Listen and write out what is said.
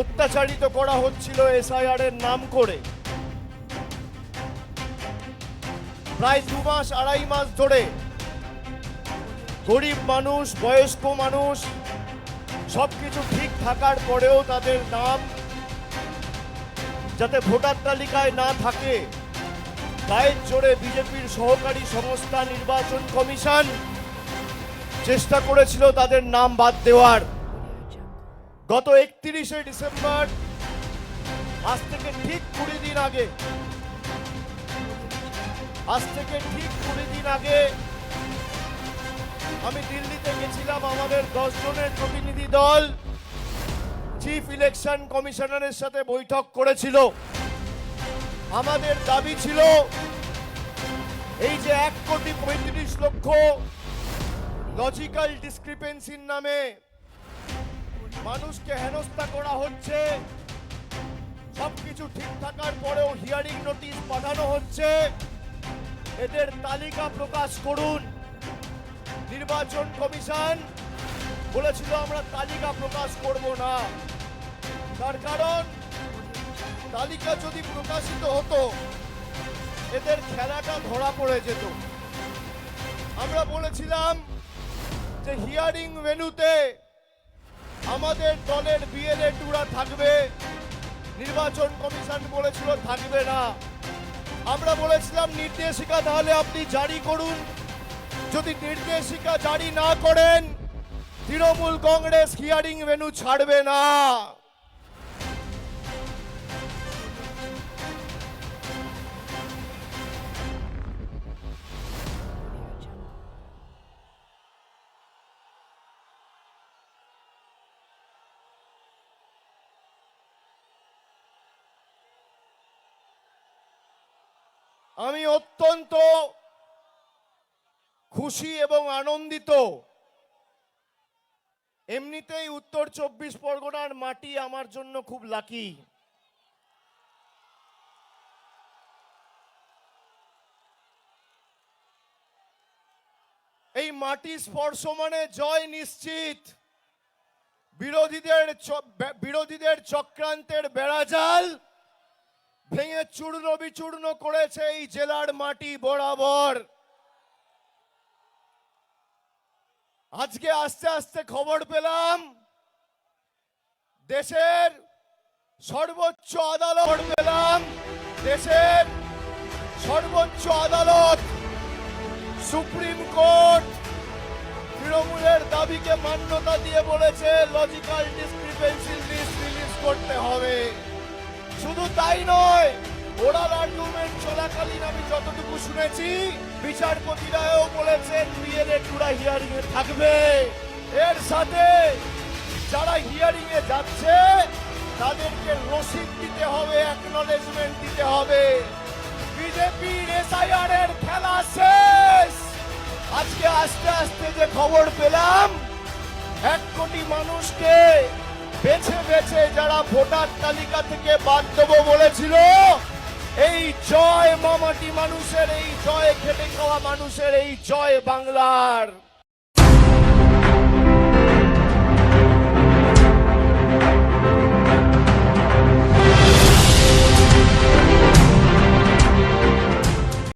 অত্যাচারিত করা হচ্ছিল এসআইআর এর নাম করে। প্রায় 2 মাস 2.5 মাস ধরে গরিব মানুষ, বয়স্ক মানুষ সবকিছু ঠিক থাকার পরেও তাদের নাম যাতে ভোটার তালিকায় না থাকে, গায়ের জোরে বিজেপির সহকারী সংস্থা নির্বাচন কমিশন চেষ্টা করেছিল তাদের নাম বাদ দেওয়ার। গত 31শে ডিসেম্বর, আজ থেকে ঠিক 20 দিন আগে আমি দিল্লিতে গেছিলাম। আমাদের 10 জনের প্রতিনিধি দল চিফ ইলেকশন কমিশনারের সাথে বৈঠক করেছিল। আমাদের দাবি ছিল এই যে 1,35,00,000 লজিক্যাল ডিসক্রিপেন্সির নামে মানুষকে হেনস্থা করা হচ্ছে, সবকিছু ঠিক থাকার পরেও হিয়ারিং নোটিশ পাঠানো হচ্ছে, এদের তালিকা প্রকাশ করুন। নির্বাচন কমিশন বলেছিল আমরা তালিকা প্রকাশ করব না। তার কারণ তালিকা যদি প্রকাশিত হতো এদের খেলাটা ধরা পড়ে যেত। আমরা বলেছিলাম যে হিয়ারিং ভেন্যুতে আমাদের দলের বিএলএ-2রা থাকবে, নির্বাচন কমিশন বলেছিল থাকবে না। আমরা বলেছিলাম নির্দেশিকা তাহলে আপনি জারি করুন, যদি নির্দেশিকা জারি না করেন তৃণমূল কংগ্রেস হিয়ারিং ভেন্যু ছাড়বে না। আমি অত্যন্ত খুশি এবং আনন্দিত। এমনিতেই উত্তর 24 পরগনার মাটি আমার জন্য খুব লাকি। এই মাটি স্পর্শ মানে জয় নিশ্চিত। বিরোধীদের চক্রান্তের বেড়াজাল ভেঙে চূর্ণ বিচূর্ণ করেছে এই জেলার মাটি বরাবর। আজকে আস্তে আস্তে খবর পেলাম দেশের সর্বোচ্চ আদালত সুপ্রিম কোর্ট তৃণমূলের দাবিকে মান্যতা দিয়ে বলেছে লজিক্যাল ডিসক্রিপেন্সি লিস্ট রিলিজ করতে হবে। শুধু তাই নয়, ওরাল আর্গুমেন্ট চলাকালীন আমি যতটুকু শুনেছি বিচারপতিরাও বলেছেন বিএলএ-2রা হিয়ারিং এ থাকবে। এর সাথে যারা হিয়ারিং এ যাচ্ছে তাদেরকে রসিদ দিতে হবে, অ্যাকনলেজমেন্ট দিতে হবে। বিজেপির এসআইআর এর খেলা শেষ। আজকে আস্তে আস্তে যে খবর পেলাম 1 কোটি মানুষকে বেছে বেছে যারা ভোটার তালিকা থেকে বাদ দেবো বলেছিল, এই জয় মামাটি মানুষের, এই জয় খেটে খাওয়া মানুষের, এই জয় বাংলার।